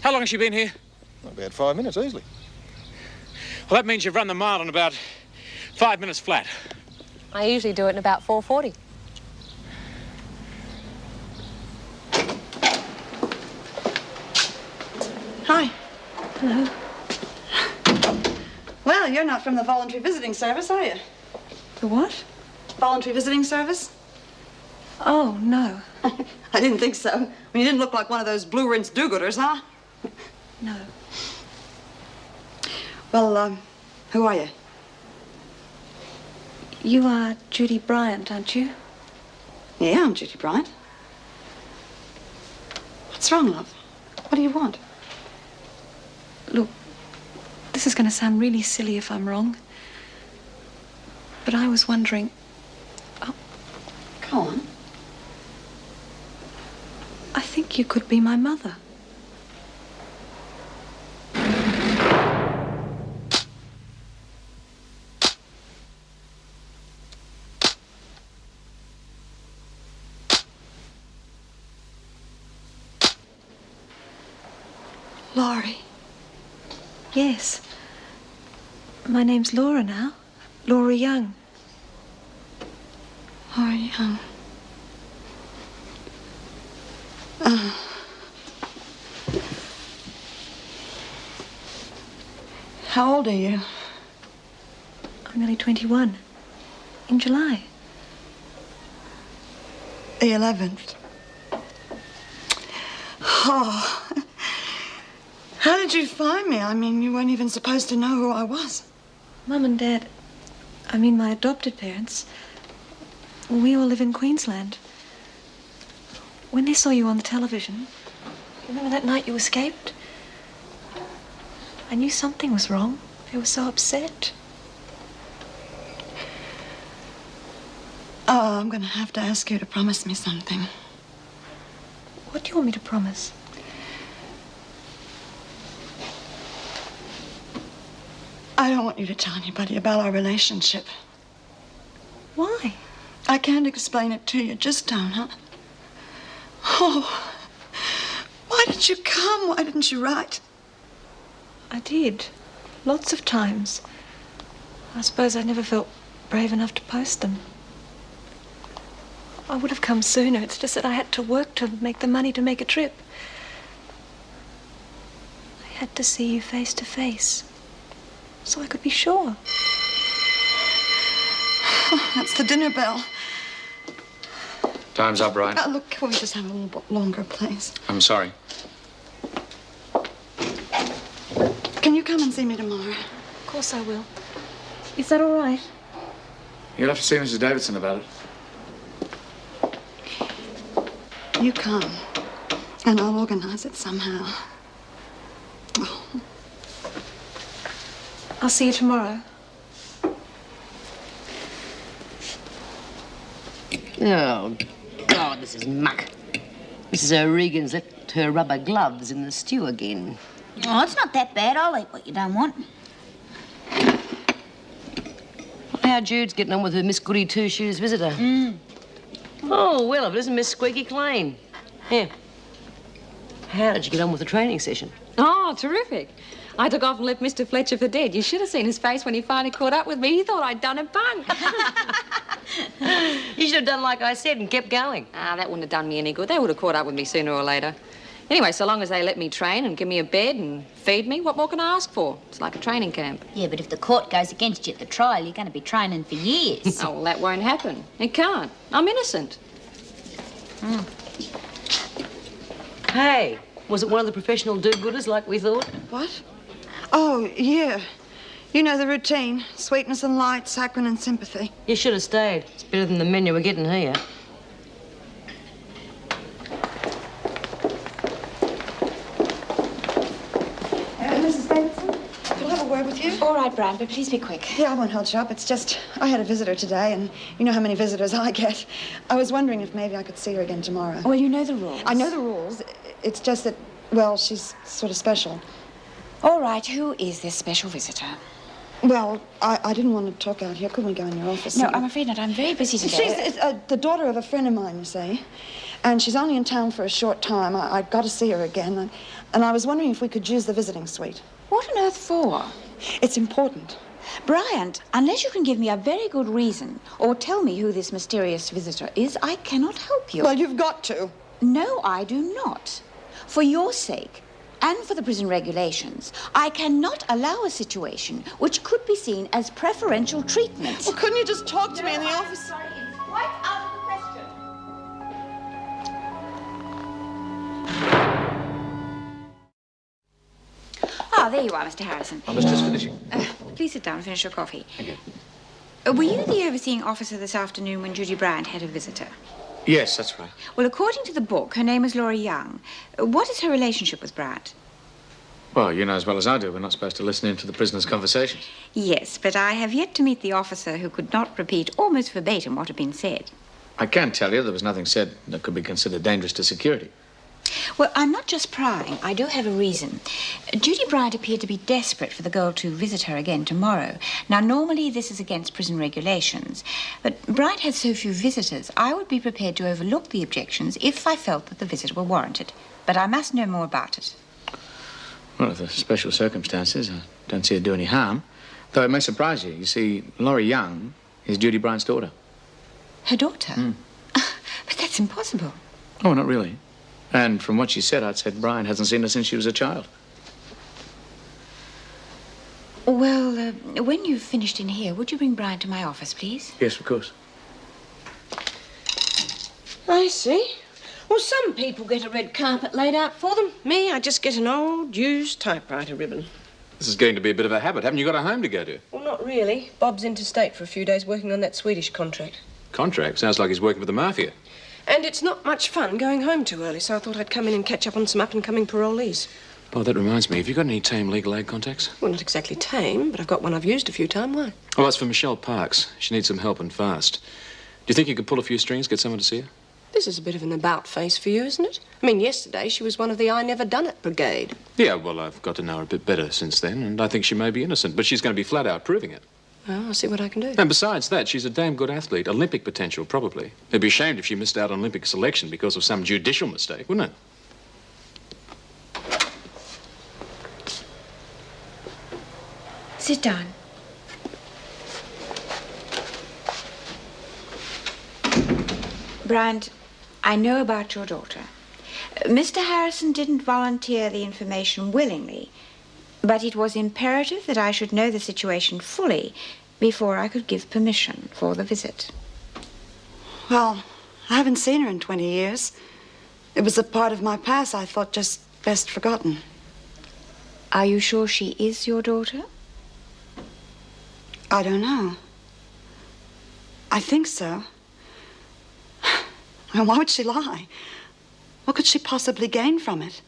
How long has she been here? About 5 minutes, easily. Well, that means you've run the mile in about 5 minutes flat. I usually do it in about 4:40. Hi. Hello. Well, you're not from the voluntary visiting service, are you? The what? Voluntary visiting service? Oh, no. I didn't think so. I mean, you didn't look like one of those blue rinse do-gooders, huh? No. Well, who are you? You are Judy Bryant, aren't you? Yeah, I'm Judy Bryant. What's wrong, love? What do you want? Look, this is going to sound really silly if I'm wrong. But I was wondering... Oh. Go on. I think you could be my mother. Laurie. Yes. My name's Laura now. Laura Young. Laura Young. How old are you? I'm nearly 21. In July. The 11th. Oh. How did you find me? I mean, you weren't even supposed to know who I was. Mum and Dad, I mean my adopted parents, we all live in Queensland. When they saw you on the television, remember that night you escaped? I knew something was wrong. They were so upset. Oh, I'm going to have to ask you to promise me something. What do you want me to promise? I don't want you to tell anybody about our relationship. Why? I can't explain it to you. Just don't, huh? Oh, why did you come? Why didn't you write? I did. Lots of times. I suppose I never felt brave enough to post them. I would have come sooner. It's just that I had to work to make the money to make a trip. I had to see you face to face, so I could be sure. Oh, that's the dinner bell. Time's up, right? Look, can we just have a little bit longer, please? I'm sorry. Can you come and see me tomorrow? Of course I will. Is that all right? You'll have to see Mrs. Davidson about it. You come, and I'll organize it somehow. Oh. I'll see you tomorrow. Oh, God, this is muck. Mrs. O'Regan's left her rubber gloves in the stew again. Oh, it's not that bad. I'll eat what you don't want. How Jude's getting on with her Miss Goody Two-Shoes visitor. Oh, well, if it isn't Miss Squeaky Klein. Here. How did you get on with the training session? Oh, terrific. I took off and left Mr. Fletcher for dead. You should have seen his face when he finally caught up with me. He thought I'd done a bunk. You should have done like I said and kept going. That wouldn't have done me any good. They would have caught up with me sooner or later. Anyway, so long as they let me train and give me a bed and feed me, what more can I ask for? It's like a training camp. Yeah, but if the court goes against you at the trial, you're going to be training for years. Oh, well, that won't happen. It can't. I'm innocent. Hey, was it one of the professional do-gooders like we thought? What? Oh, yeah. You know the routine. Sweetness and light, saccharin and sympathy. You should have stayed. It's better than the menu we're getting here. Mrs. Davidson, could I have a word with you? All right, Brian, but please be quick. Yeah, I won't hold you up. It's just, I had a visitor today, and you know how many visitors I get. I was wondering if maybe I could see her again tomorrow. Well, you know the rules. I know the rules. It's just that, well, she's sort of special. All right, who is this special visitor? Well, I didn't want to talk out here. Couldn't we go in your office? No, I'm afraid not. I'm very busy today. She's the daughter of a friend of mine, you see. And she's only in town for a short time. I've got to see her again. And I was wondering if we could use the visiting suite. What on earth for? It's important. Bryant, unless you can give me a very good reason or tell me who this mysterious visitor is, I cannot help you. Well, you've got to. No, I do not. For your sake and for the prison regulations, I cannot allow a situation which could be seen as preferential treatment. Well, couldn't you just talk to me in the office? Sorry, it's quite out of the question. Ah, there you are, Mr. Harrison. I was just finishing. Please sit down and finish your coffee. Thank you. Were you the overseeing officer this afternoon when Judy Bryant had a visitor? Yes, that's right. Well, according to the book, her name is Laura Young. What is her relationship with Bryant? Well, you know as well as I do, we're not supposed to listen into the prisoner's conversations. Yes, but I have yet to meet the officer who could not repeat almost verbatim what had been said. I can tell you there was nothing said that could be considered dangerous to security. Well, I'm not just prying. I do have a reason. Judy Bryant appeared to be desperate for the girl to visit her again tomorrow. Now, normally this is against prison regulations, but Bryant had so few visitors, I would be prepared to overlook the objections if I felt that the visit were warranted. But I must know more about it. Well, if there's special circumstances, I don't see it do any harm. Though it may surprise you. You see, Laura Young is Judy Bryant's daughter. Her daughter? But that's impossible. Oh, not really. And from what she said, I'd said Bryant hasn't seen her since she was a child. Well, when you've finished in here, would you bring Bryant to my office, please? Yes, of course. I see. Well, some people get a red carpet laid out for them. Me, I just get an old, used typewriter ribbon. This is getting to be a bit of a habit. Haven't you got a home to go to? Well, not really. Bob's interstate for a few days working on that Swedish contract. Contract? Sounds like he's working for the mafia. And it's not much fun going home too early, so I thought I'd come in and catch up on some up-and-coming parolees. Oh, that reminds me. Have you got any tame legal aid contacts? Well, not exactly tame, but I've got one I've used a few times. Why? Oh, that's for Michelle Parks. She needs some help and fast. Do you think you could pull a few strings, get someone to see her? This is a bit of an about-face for you, isn't it? I mean, yesterday she was one of the I Never Done It brigade. Yeah, well, I've got to know her a bit better since then, and I think she may be innocent, but she's going to be flat out proving it. Well, I'll see what I can do. And besides that, she's a damn good athlete. Olympic potential, probably. It'd be a shame if she missed out on Olympic selection because of some judicial mistake, wouldn't it? Sit down. Bryant, I know about your daughter. Mr. Harrison didn't volunteer the information willingly, but it was imperative that I should know the situation fully before I could give permission for the visit. Well, I haven't seen her in 20 years. It was a part of my past I thought just best forgotten. Are you sure she is your daughter? I don't know. I think so. And why would she lie? What could she possibly gain from it?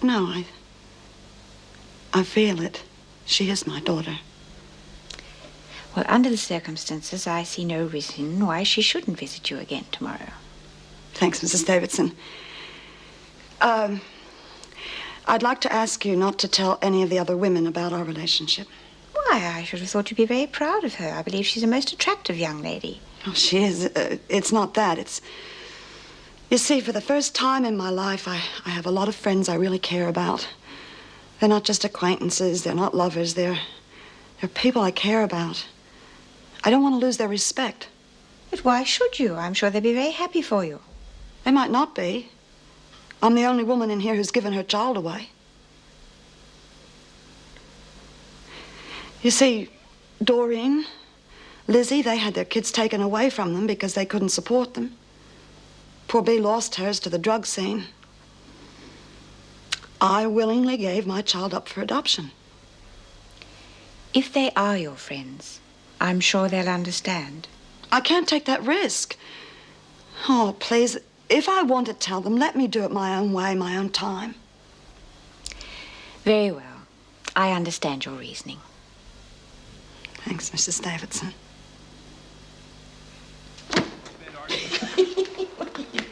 No, I feel it. She is my daughter. Well, under the circumstances, I see no reason why she shouldn't visit you again tomorrow. Thanks, Mrs. Davidson. I'd like to ask you not to tell any of the other women about our relationship. Why, I should have thought you'd be very proud of her. I believe she's a most attractive young lady. Oh, she is. It's not that. It's... You see, for the first time in my life, I have a lot of friends I really care about. They're not just acquaintances. They're not lovers. They're people I care about. I don't want to lose their respect. But why should you? I'm sure they'd be very happy for you. They might not be. I'm the only woman in here who's given her child away. You see, Doreen, Lizzie, they had their kids taken away from them because they couldn't support them. Poor Bea lost hers to the drug scene. I willingly gave my child up for adoption. If they are your friends, I'm sure they'll understand. I can't take that risk. Oh, please, if I want to tell them, let me do it my own way, my own time. Very well. I understand your reasoning. Thanks, Mrs. Davidson.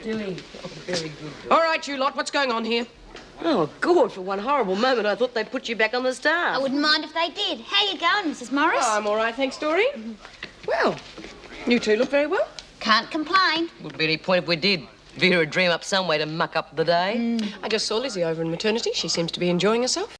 Doing? Oh, very good. All right, you lot, what's going on here? Oh, God, for one horrible moment, I thought they'd put you back on the staff. Oh, I wouldn't mind if they did. How you going, Mrs. Morris? Oh, I'm all right, thanks, Dory. Well, you two look very well. Can't complain. Wouldn't be any point if we did. Vera would dream up some way to muck up the day. I just saw Lizzie over in maternity. She seems to be enjoying herself.